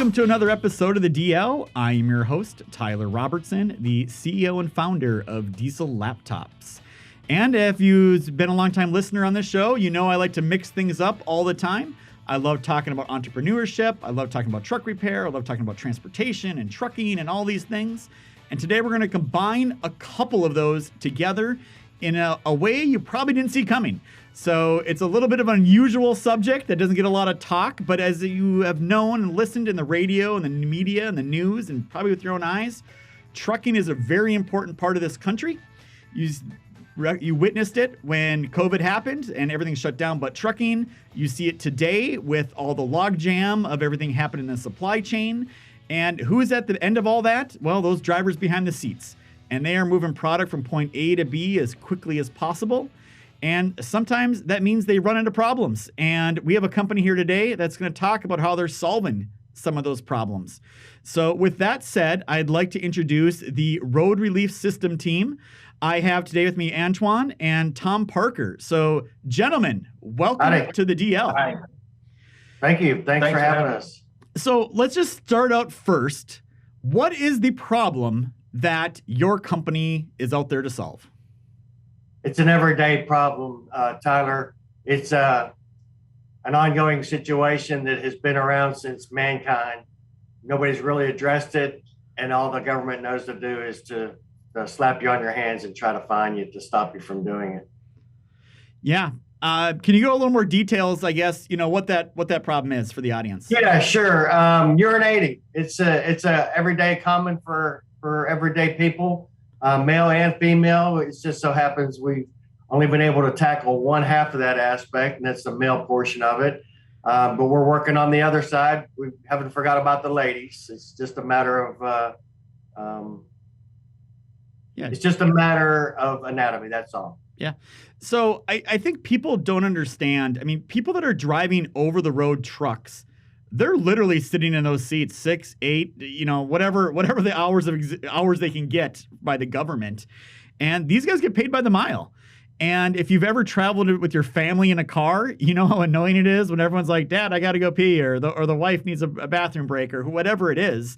Welcome to another episode of the DL. I am your host, Tyler Robertson, the CEO and founder of Diesel Laptops. And if you've been a long-time listener on this show, you know I like to mix things up all the time. I love talking about entrepreneurship. I love talking about truck repair. I love talking about transportation and trucking and all these things. And today we're going to combine a couple of those together in a way you probably didn't see coming. So it's a little bit of an unusual subject that doesn't get a lot of talk, but as you have known and listened in the radio and the media and the news and probably with your own eyes, trucking is a very important part of this country. You witnessed it when COVID happened and everything shut down, but trucking, you see it today with all the logjam of everything happening in the supply chain. And who's at the end of all that? Well, those drivers behind the seats. And they are moving product from point A to B as quickly as possible. And sometimes that means they run into problems. And we have a company here today that's going to talk about how they're solving some of those problems. So with that said, I'd like to introduce the Road Relief System team. I have today with me Antwan and Tom Parker. So gentlemen, welcome to the DL. Hi. Thank you. Thanks for having us. So let's just start out first. What is the problem that your company is out there to solve? It's an everyday problem, Tyler. It's an ongoing situation that has been around since mankind. Nobody's really addressed it, and all the government knows to do is to slap you on your hands and try to fine you to stop you from doing it. Yeah. Can you go a little more details, I guess, what that problem is for the audience? Yeah, sure. Urinating. It's a everyday common for everyday people, male and female. It just so happens we've only been able to tackle one half of that aspect, and that's the male portion of it. But we're working on the other side. We haven't forgot about the ladies. It's just a matter of it's just a matter of anatomy. That's all. Yeah. So I think people don't understand. I mean, people that are driving over the road trucks, they're literally sitting in those seats 6, 8, whatever the hours they can get by the government. And these guys get paid by the mile. And if you've ever traveled with your family in a car, you know how annoying it is when everyone's like, Dad, I got to go pee, or the wife needs a bathroom break, or whatever it is.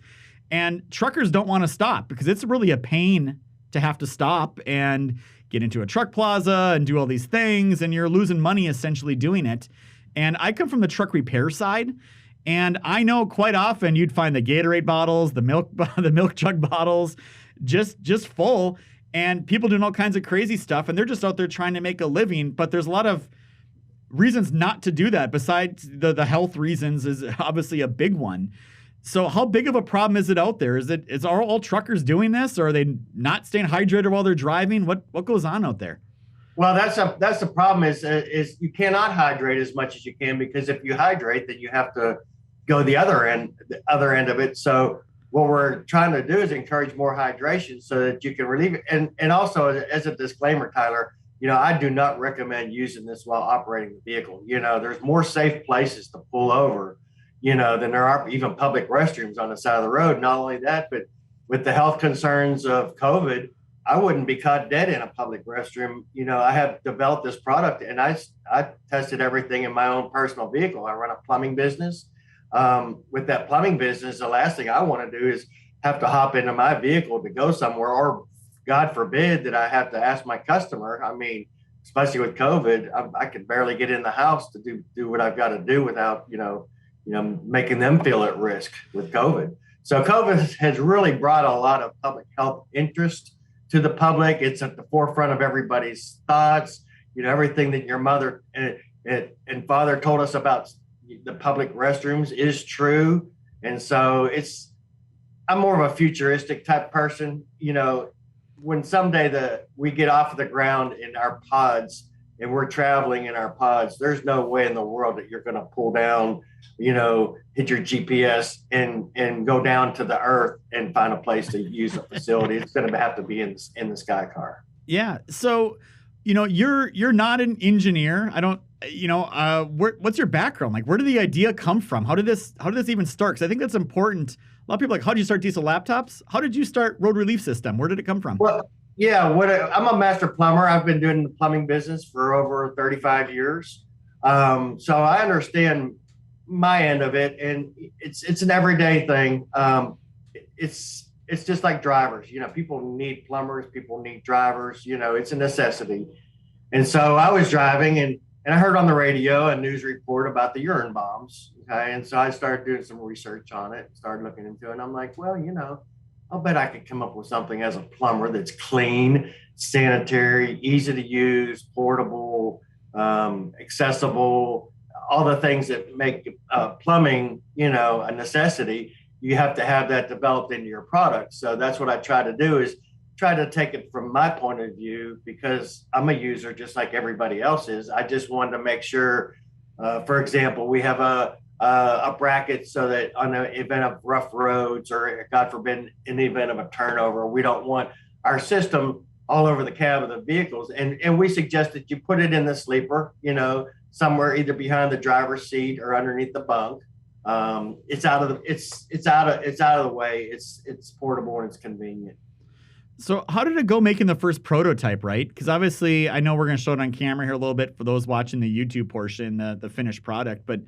And truckers don't want to stop because it's really a pain to have to stop and get into a truck plaza and do all these things, and you're losing money essentially doing it. And I come from the truck repair side, and I know quite often you'd find the Gatorade bottles, the milk jug bottles, just full, and people doing all kinds of crazy stuff, and they're just out there trying to make a living. But there's a lot of reasons not to do that. Besides the health reasons is obviously a big one. So how big of a problem is it out there? Are all truckers doing this, or are they not staying hydrated while they're driving? What goes on out there? Well, that's the problem is you cannot hydrate as much as you can, because if you hydrate, then you have to go the other end of it. So what we're trying to do is encourage more hydration so that you can relieve it. And also as a disclaimer, Tyler, I do not recommend using this while operating the vehicle. There's more safe places to pull over than there are even public restrooms on the side of the road. Not only that, but with the health concerns of COVID, I wouldn't be caught dead in a public restroom. I have developed this product, and I tested everything in my own personal vehicle. I run a plumbing business. With that plumbing business, the last thing I want to do is have to hop into my vehicle to go somewhere, or God forbid that I have to ask my customer. I mean, especially with COVID, I could barely get in the house to do what I've got to do without, making them feel at risk with COVID. So COVID has really brought a lot of public health interest to the public. It's at the forefront of everybody's thoughts. Everything that your mother and father told us about the public restrooms is true. And so I'm more of a futuristic type person. When someday we get off of the ground in our pods and we're traveling in our pods, there's no way in the world that you're going to pull down, hit your GPS and go down to the earth and find a place to use a facility. It's going to have to be in the sky car. Yeah. So, you're not an engineer. I don't, what's your background? Like, where did the idea come from? How did this even start? Because I think that's important. A lot of people are like, how did you start Diesel Laptops? How did you start Road Relief System? Where did it come from? Well, yeah, I'm a master plumber. I've been doing the plumbing business for over 35 years. So I understand my end of it, and it's an everyday thing. It's just like drivers. People need plumbers, people need drivers. It's a necessity. And so I was driving, and I heard on the radio a news report about the urine bombs. Okay, and so I started doing some research on it, started looking into it, and I'm like, well, I'll bet I could come up with something as a plumber that's clean, sanitary, easy to use, portable, accessible, all the things that make plumbing, a necessity. You have to have that developed into your product. So that's what I try to do, is try to take it from my point of view, because I'm a user just like everybody else is. I just wanted to make sure, for example, we have a bracket so that on the event of rough roads, or God forbid, in the event of a turnover, we don't want our system all over the cab of the vehicles. And we suggest that you put it in the sleeper, somewhere either behind the driver's seat or underneath the bunk. It's out of the way. It's portable and it's convenient. So how did it go making the first prototype, right? Because obviously, I know we're going to show it on camera here a little bit for those watching the YouTube portion, the finished product. But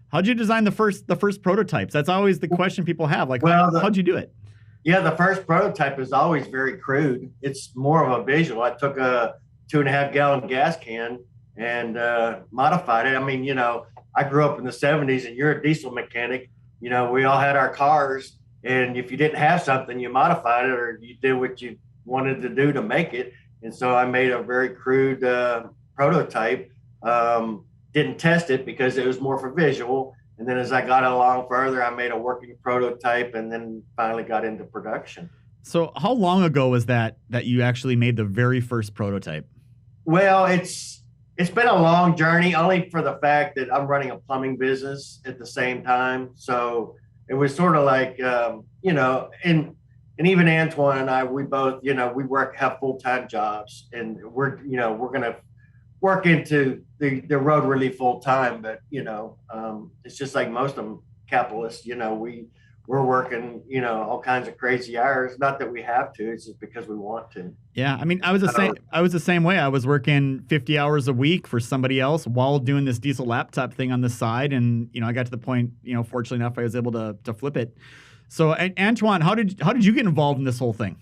how'd you design the first prototypes? That's always the question people have. Like, how'd you do it? Yeah, the first prototype is always very crude. It's more of a visual. I took a 2.5-gallon gas can and modified it. I mean, I grew up in the 70s, and you're a diesel mechanic. We all had our cars, and if you didn't have something, you modified it, or you did what you wanted to do to make it. And so I made a very crude prototype. Didn't test it because it was more for visual. And then as I got along further, I made a working prototype, and then finally got into production. So how long ago was that you actually made the very first prototype? Well, it's been a long journey, only for the fact that I'm running a plumbing business at the same time. So it was sort of like, and even Antwan and I, we both, we have full-time jobs, and we're going to work into the road relief full time. But, it's just like most of them capitalists, we're working, all kinds of crazy hours. Not that we have to, it's just because we want to. Yeah. I mean, I was the same way. I was working 50 hours a week for somebody else while doing this diesel laptop thing on the side. And, I got to the point, fortunately enough, I was able to flip it. So, Antwan, how did you get involved in this whole thing?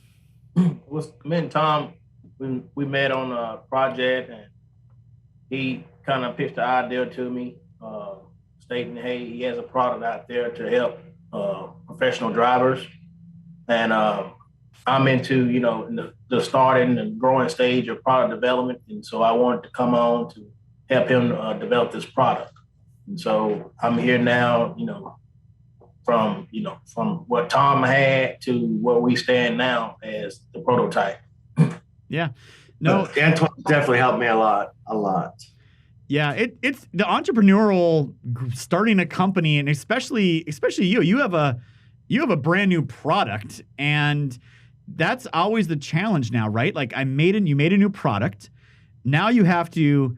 Well, me and Tom, we met on a project, and he kind of pitched the idea to me, stating, hey, he has a product out there to help professional drivers. And I'm into, the starting and growing stage of product development. And so I wanted to come on to help him develop this product. And so I'm here now, from what Tom had to where we stand now as the prototype. Yeah. No, Antwan definitely helped me a lot. Yeah, it's the entrepreneurial starting a company, and especially you have a brand new product, and that's always the challenge now, right? Like you made a new product. Now you have to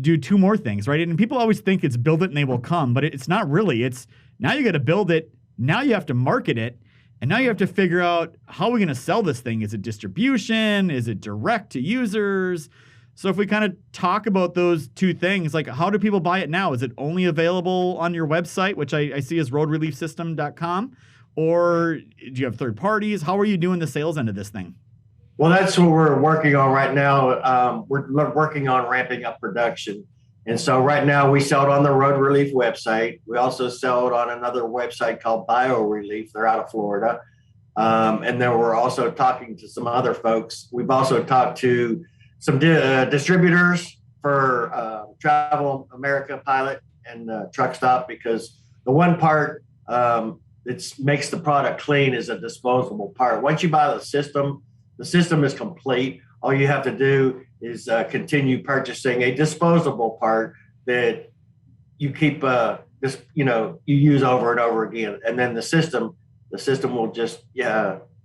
do two more things, right? And people always think it's build it and they will come, but it's not really. It's now you got to build it. Now you have to market it. And now you have to figure out how we're going to sell this thing. Is it distribution? Is it direct to users? So if we kind of talk about those two things, like how do people buy it now? Is it only available on your website, which I see as roadreliefsystem.com? Or do you have third parties? How are you doing the sales end of this thing? Well, that's what we're working on right now. We're working on ramping up production. And so right now we sell it on the Road Relief website. We also sell it on another website called Bio Relief. They're out of Florida. And then we're also talking to some other folks. We've also talked to some distributors for Travel America Pilot and Truck Stop, because the one part that makes the product clean is a disposable part. Once you buy the system is complete. All you have to do is continue purchasing a disposable part that you keep, you use over and over again. And then the system will just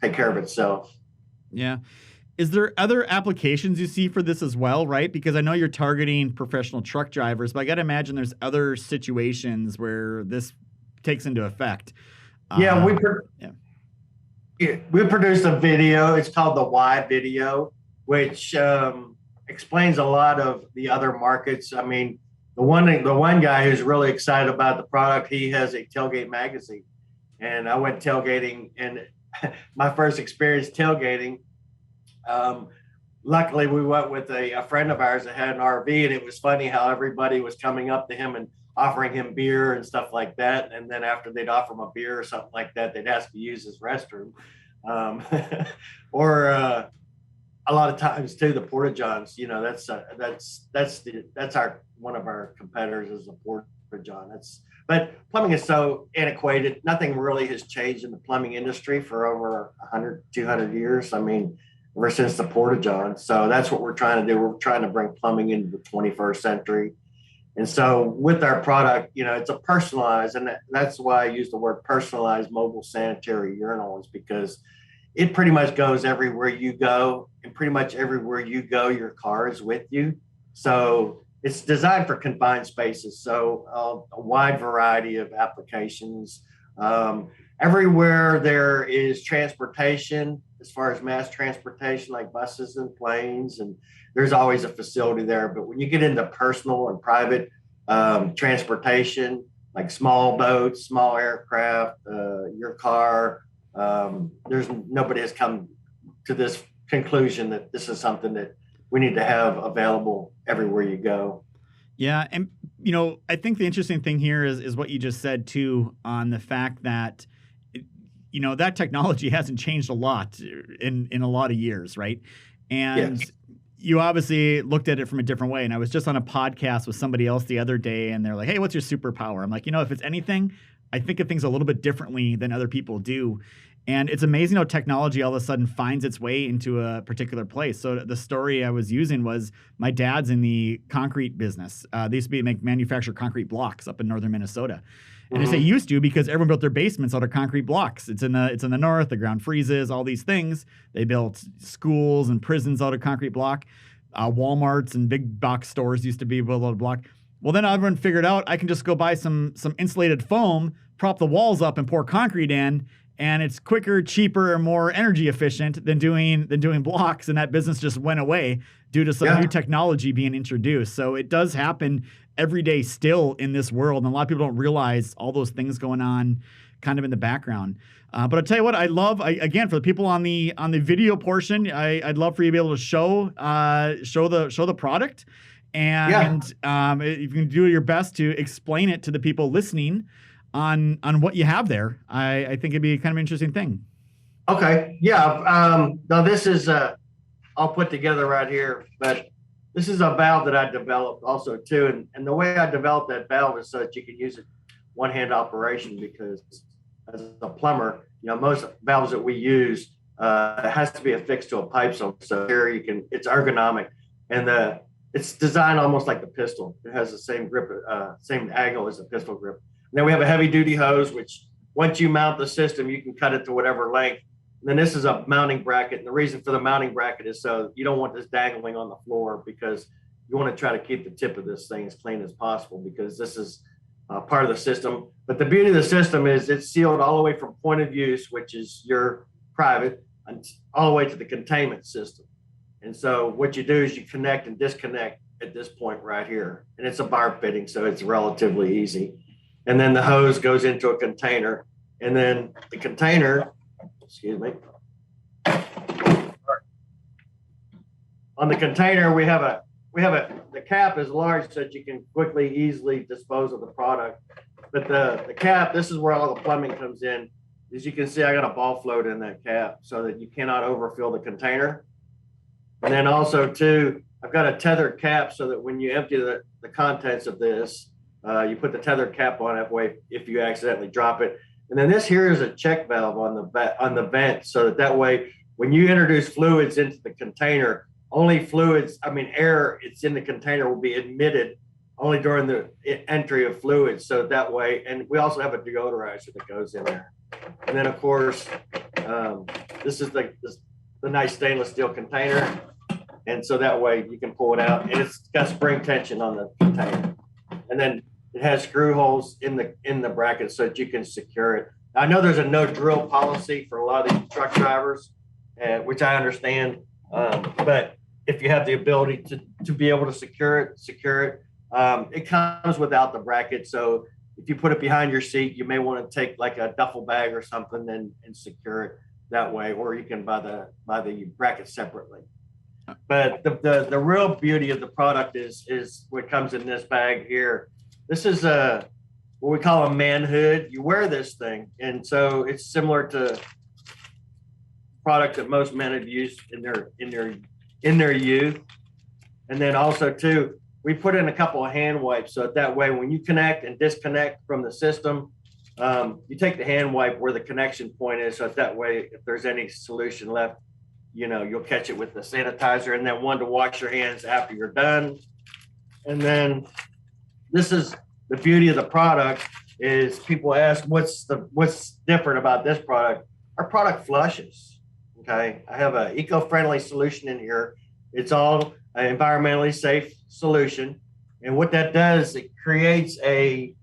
take care of itself. Yeah. Is there other applications you see for this as well, right? Because I know you're targeting professional truck drivers, but I got to imagine there's other situations where this takes into effect. Yeah, we produced a video. It's called the Why video, which explains a lot of the other markets. I mean, the one guy who's really excited about the product, he has a tailgate magazine, and I went tailgating, and my first experience tailgating. Luckily, we went with a friend of ours that had an RV, and it was funny how everybody was coming up to him and offering him beer and stuff like that. And then after they'd offer him a beer or something like that, they'd ask to use his restroom. Or a lot of times too, the porta johns. You know, that's our one of our competitors is the porta john. But plumbing is so antiquated. Nothing really has changed in the plumbing industry for over 100, 200 years. I mean, ever since the porta john. So that's what we're trying to do. We're trying to bring plumbing into the 21st century. And so with our product, you know, it's a personalized, and that's why I use the word personalized mobile sanitary urinals, because it pretty much goes everywhere you go, and pretty much everywhere you go, your car is with you. So it's designed for confined spaces. So a wide variety of applications. Everywhere there is transportation, as far as mass transportation, like buses and planes, and there's always a facility there. But when you get into personal and private transportation, like small boats, small aircraft, your car, nobody has come to this conclusion that this is something that we need to have available everywhere you go. Yeah. And, you know, I think the interesting thing here is what you just said too, on the fact that, you know, that technology hasn't changed a lot in a lot of years. Right. And yes. You obviously looked at it from a different way. And I was just on a podcast with somebody else the other day, and they're like, hey, what's your superpower? I'm like, you know, if it's anything, I think of things a little bit differently than other people do. And it's amazing how technology all of a sudden finds its way into a particular place. So the story I was using was my dad's in the concrete business. They used to manufacture concrete blocks up in northern Minnesota. And I say used to because everyone built their basements out of concrete blocks. It's in the north, the ground freezes, all these things. They built schools and prisons out of concrete block. Walmarts and big box stores used to be built out of block. Well, then everyone figured out I can just go buy some insulated foam, prop the walls up, and pour concrete in, and it's quicker, cheaper, and more energy efficient than doing blocks. And that business just went away due to some new technology being introduced. So it does happen every day still in this world, and a lot of people don't realize all those things going on kind of in the background. But I'll tell you what, again, for the people on the video portion, I'd love for you to be able to show the product. And if you can do your best to explain it to the people listening on what you have there, I think it'd be kind of an interesting thing. Okay. Yeah. Now this is all put together right here, but this is a valve that I developed also too. And the way I developed that valve is so that you can use it one-hand operation, because as a plumber, you know, most valves that we use, it has to be affixed to a pipe. So here it's ergonomic, and it's designed almost like the pistol. It has the same grip, same angle as a pistol grip. And then we have a heavy duty hose, which once you mount the system, you can cut it to whatever length. And then this is a mounting bracket. And the reason for the mounting bracket is so you don't want this dangling on the floor, because you want to try to keep the tip of this thing as clean as possible, because this is part of the system. But the beauty of the system is it's sealed all the way from point of use, which is your private, and all the way to the containment system. And so what you do is you connect and disconnect at this point right here. And it's a bar fitting, so it's relatively easy. And then the hose goes into a container. And then the container, on the container, the cap is large so that you can quickly, easily dispose of the product. But the cap, this is where all the plumbing comes in. As you can see, I got a ball float in that cap so that you cannot overfill the container. And then also too, I've got a tethered cap so that when you empty the contents of this, you put the tethered cap on that way if you accidentally drop it. And then this here is a check valve on the vent, so that way when you introduce fluids into the container, only air it's in the container will be admitted only during the entry of fluids. So that way, and we also have a deodorizer that goes in there. And then of course, this is the nice stainless steel container. And so that way you can pull it out, and it's got spring tension on the container. And then it has screw holes in the bracket so that you can secure it. I know there's a no drill policy for a lot of these truck drivers, which I understand. But if you have the ability to be able to secure it. It comes without the bracket. So if you put it behind your seat, you may want to take like a duffel bag or something and secure it that way, or you can buy the bracket separately. But the real beauty of the product is what comes in this bag here. This is what we call a manhood. You wear this thing, and so it's similar to product that most men have used in their youth. And then also too, we put in a couple of hand wipes, so that way when you connect and disconnect from the system, you take the hand wipe where the connection point is, so that way if there's any solution left, you'll catch it with the sanitizer, and then one to wash your hands after you're done. And then this is the beauty of the product is people ask what's different about this product. Our product flushes. Okay, I have an eco-friendly solution in here. It's all an environmentally safe solution, and what that does, it creates a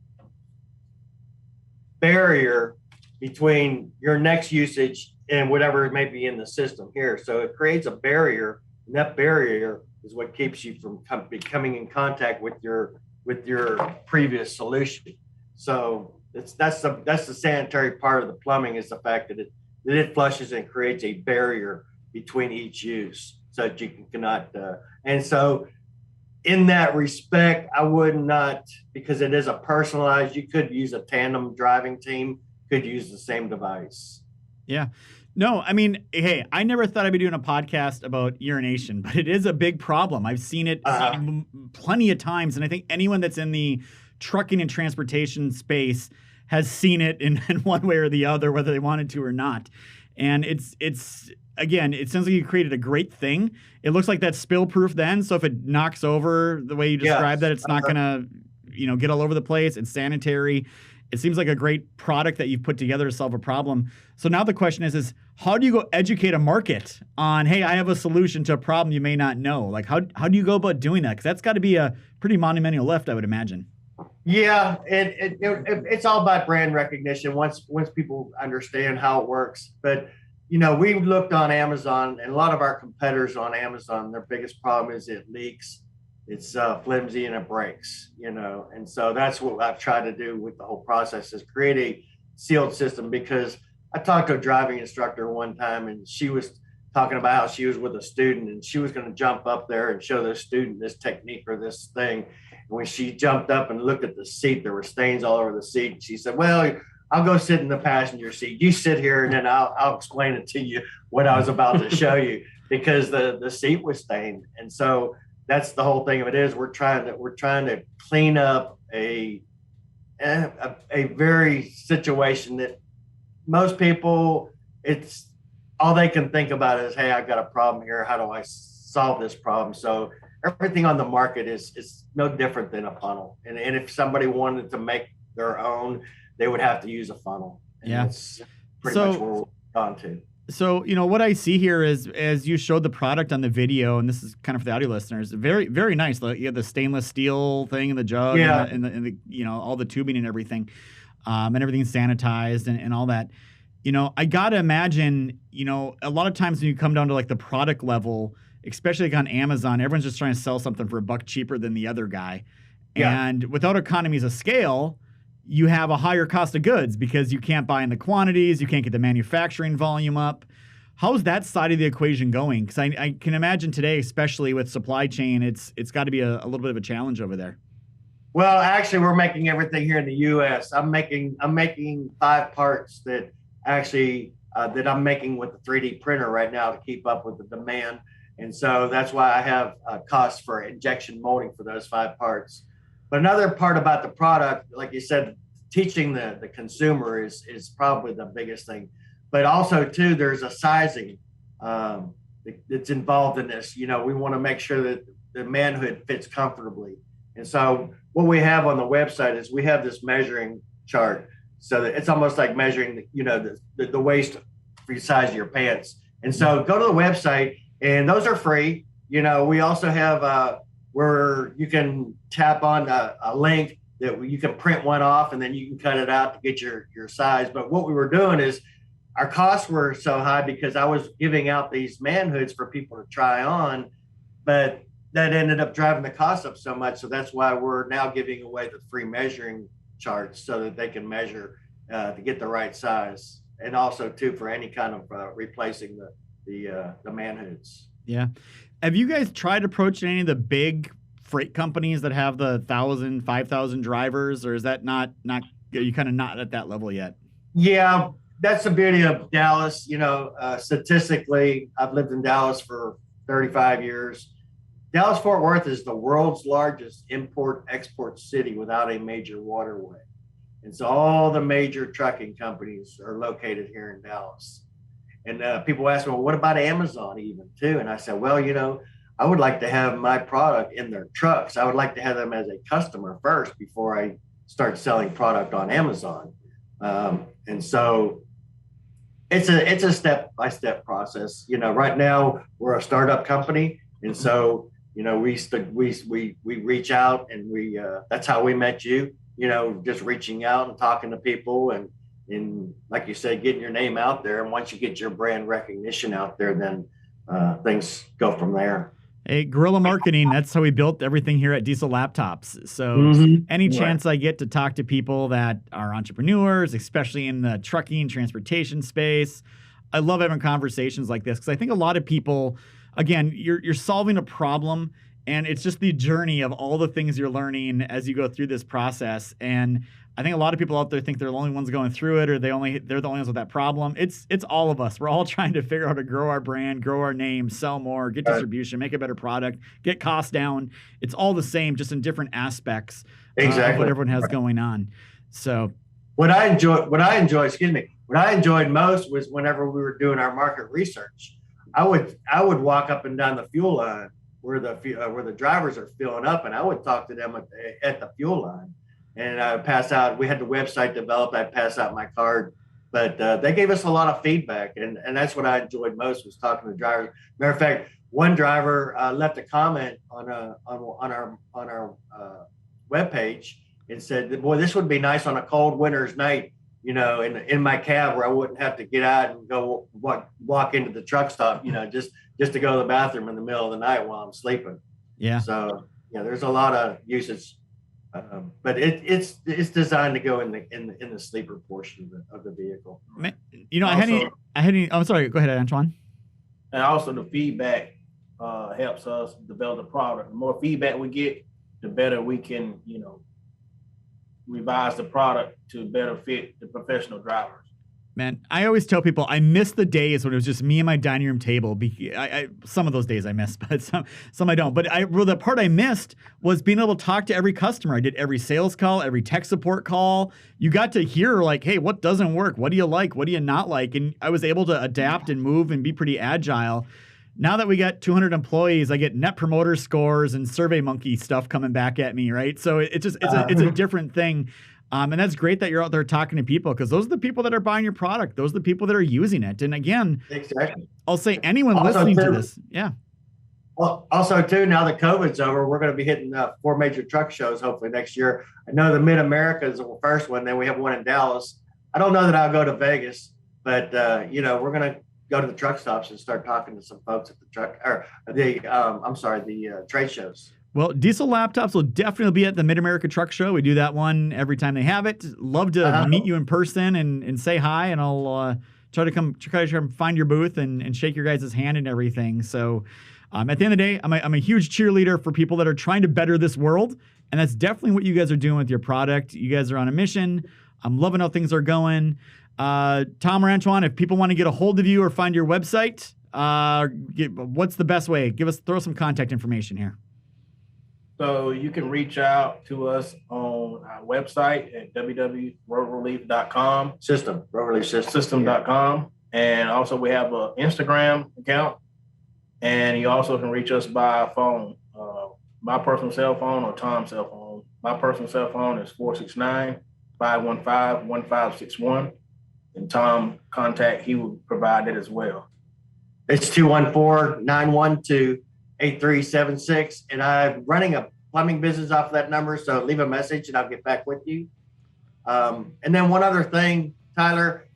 barrier between your next usage and whatever it may be in the system here. So it creates a barrier, and that barrier is what keeps you from coming in contact with your previous solution. So that's the sanitary part of the plumbing, is the fact that it flushes and creates a barrier between each use, so that you cannot. And so, in that respect, I would not, because it is a personalized. You could use a tandem driving team, could use the same device. Yeah. No, I mean, hey, I never thought I'd be doing a podcast about urination, but it is a big problem. I've seen it plenty of times, and I think anyone that's in the trucking and transportation space has seen it in one way or the other, whether they wanted to or not. And it's again, it sounds like you created a great thing. It looks like that's spill proof then, so if it knocks over the way you described that, it's not gonna get all over the place. It's sanitary. It seems like a great product that you've put together to solve a problem. So now the question is how do you go educate a market on, hey, I have a solution to a problem you may not know? Like, how do you go about doing that? Because that's got to be a pretty monumental lift, I would imagine. Yeah, it's all about brand recognition once people understand how it works. But, we looked on Amazon, and a lot of our competitors on Amazon, their biggest problem is it leaks. It's flimsy and it breaks, and so that's what I've tried to do with the whole process, is create a sealed system. Because I talked to a driving instructor one time, and she was talking about how she was with a student, and she was going to jump up there and show the student this technique or this thing. And when she jumped up and looked at the seat, there were stains all over the seat. She said, well, I'll go sit in the passenger seat. You sit here, and then I'll explain it to you what I was about to show you, because the seat was stained. And so that's the whole thing of it is we're trying to clean up a very situation that most people, it's all they can think about is, hey, I've got a problem here. How do I solve this problem? So everything on the market is no different than a funnel. And if somebody wanted to make their own, they would have to use a funnel. And that's pretty much where we're on to. So, what I see here is, as you showed the product on the video, and this is kind of for the audio listeners, very, very nice. You have the stainless steel thing in the jug, and the all the tubing and everything, and everything's sanitized and all that. I got to imagine, a lot of times when you come down to like the product level, especially like on Amazon, everyone's just trying to sell something for $1 cheaper than the other guy. Yeah. And without economies of scale, you have a higher cost of goods because you can't buy in the quantities, you can't get the manufacturing volume up. How's that side of the equation going? Because I can imagine today, especially with supply chain, it's got to be a little bit of a challenge over there. Well, actually, we're making everything here in the U.S. I'm making 5 parts that I'm making with the 3D printer right now to keep up with the demand, and so that's why I have costs for injection molding for those 5 parts. But another part about the product, like you said, teaching the consumer is probably the biggest thing. But also, too, there's a sizing that's involved in this. We want to make sure that the manhood fits comfortably. And so what we have on the website is we have this measuring chart, so that it's almost like measuring, the waist for the size of your pants. And so go to the website, and those are free. We also have where you can tap on a link that you can print one off, and then you can cut it out to get your size. But what we were doing is our costs were so high because I was giving out these manhoods for people to try on, but that ended up driving the cost up so much. So that's why we're now giving away the free measuring charts so that they can measure to get the right size, and also too for any kind of replacing the manhoods. Yeah. Have you guys tried approaching any of the big freight companies that have the 1,000, 5,000 drivers, or is that not are you kind of not at that level yet? Yeah, that's the beauty of Dallas. Statistically, I've lived in Dallas for 35 years. Dallas-Fort Worth is the world's largest import-export city without a major waterway. And so all the major trucking companies are located here in Dallas. And people ask me, well, what about Amazon even too? And I said, well, I would like to have my product in their trucks. I would like to have them as a customer first before I start selling product on Amazon. And so it's a step-by-step process. Right now we're a startup company. And so, we reach out, and that's how we met you, just reaching out and talking to people and like you said, getting your name out there. And once you get your brand recognition out there, then things go from there. Hey, guerrilla marketing, that's how we built everything here at Diesel Laptops. So any chance I get to talk to people that are entrepreneurs, especially in the trucking, transportation space, I love having conversations like this, because I think a lot of people, again, you're solving a problem, and it's just the journey of all the things you're learning as you go through this process. And I think a lot of people out there think they're the only ones going through it, or they're the only ones with that problem. It's all of us. We're all trying to figure out how to grow our brand, grow our name, sell more, get distribution, make a better product, get costs down. It's all the same, just in different aspects of what everyone has going on. So what I enjoyed most was whenever we were doing our market research, I would walk up and down the fuel line where the drivers are filling up, and I would talk to them at the fuel line. And I pass out. We had the website developed. I pass out my card, but they gave us a lot of feedback, and that's what I enjoyed most, was talking to drivers. Matter of fact, one driver left a comment on our webpage and said, "Boy, this would be nice on a cold winter's night, in my cab, where I wouldn't have to get out and go walk into the truck stop, just to go to the bathroom in the middle of the night while I'm sleeping." Yeah. So there's a lot of usage. But it's designed to go in the sleeper portion of the vehicle. I'm sorry. Go ahead, Antwan. And also the feedback helps us develop the product. The more feedback we get, the better we can, revise the product to better fit the professional drivers. Man, I always tell people I miss the days when it was just me and my dining room table. Some of those days I miss, but some I don't. But the part I missed was being able to talk to every customer. I did every sales call, every tech support call. You got to hear, like, hey, what doesn't work? What do you like? What do you not like? And I was able to adapt and move and be pretty agile. Now that we got 200 employees, I get net promoter scores and Survey Monkey stuff coming back at me, right? So it's a different thing. And that's great that you're out there talking to people, because those are the people that are buying your product. Those are the people that are using it. And again, I'll say anyone listening to this. Yeah. Well, also too, now that COVID's over, we're going to be hitting 4 major truck shows hopefully next year. I know the Mid-America is the first one. Then we have one in Dallas. I don't know that I'll go to Vegas, but we're going to go to the truck stops and start talking to some folks at the trade shows. Well, Diesel Laptops will definitely be at the Mid-America Truck Show. We do that one every time they have it. Love to meet you in person and say hi, and I'll try to find your booth and shake your guys' hand and everything. So at the end of the day, I'm a huge cheerleader for people that are trying to better this world, and that's definitely what you guys are doing with your product. You guys are on a mission. I'm loving how things are going. Tom or Antwan, if people want to get a hold of you or find your website, what's the best way? Throw some contact information here. So you can reach out to us on our website at www.roadrelief.com. System.com. And also we have an Instagram account. And you also can reach us by phone, my personal cell phone or Tom's cell phone. My personal cell phone is 469-515-1561. And Tom contact, he will provide it as well. It's 214-912-8376, and I'm running a plumbing business off of that number, so leave a message and I'll get back with you. And then one other thing, Tyler,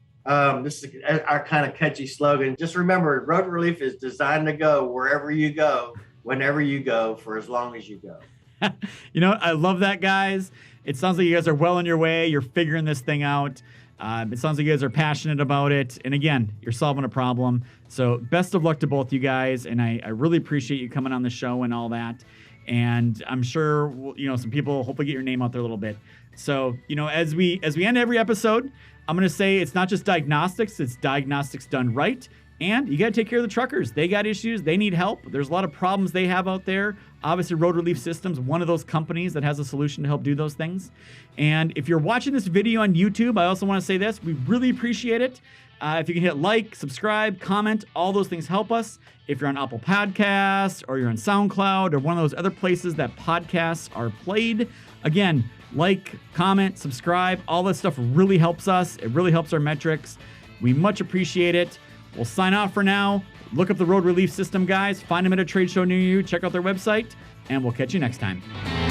this is our kind of catchy slogan. Just remember, Road Relief is designed to go wherever you go whenever you go for as long as you go. You know, I love that, guys. It sounds like you guys are well on your way. You're figuring this thing out. It sounds like you guys are passionate about it. And again, you're solving a problem. So best of luck to both you guys. And I really appreciate you coming on the show and all that. And I'm sure, you know, some people hopefully get your name out there a little bit. So, you know, as we end every episode, I'm going to say it's not just diagnostics, it's diagnostics done right. And you got to take care of the truckers. They got issues. They need help. There's a lot of problems they have out there. Obviously, Road Relief Systems, one of those companies that has a solution to help do those things. And if you're watching this video on YouTube, I also want to say this. We really appreciate it. If you can hit like, subscribe, comment, all those things help us. If you're on Apple Podcasts or you're on SoundCloud or one of those other places that podcasts are played, again, like, comment, subscribe, all that stuff really helps us. It really helps our metrics. We much appreciate it. We'll sign off for now. Look up the Road Relief System guys. Find them at a trade show near you. Check out their website, and we'll catch you next time.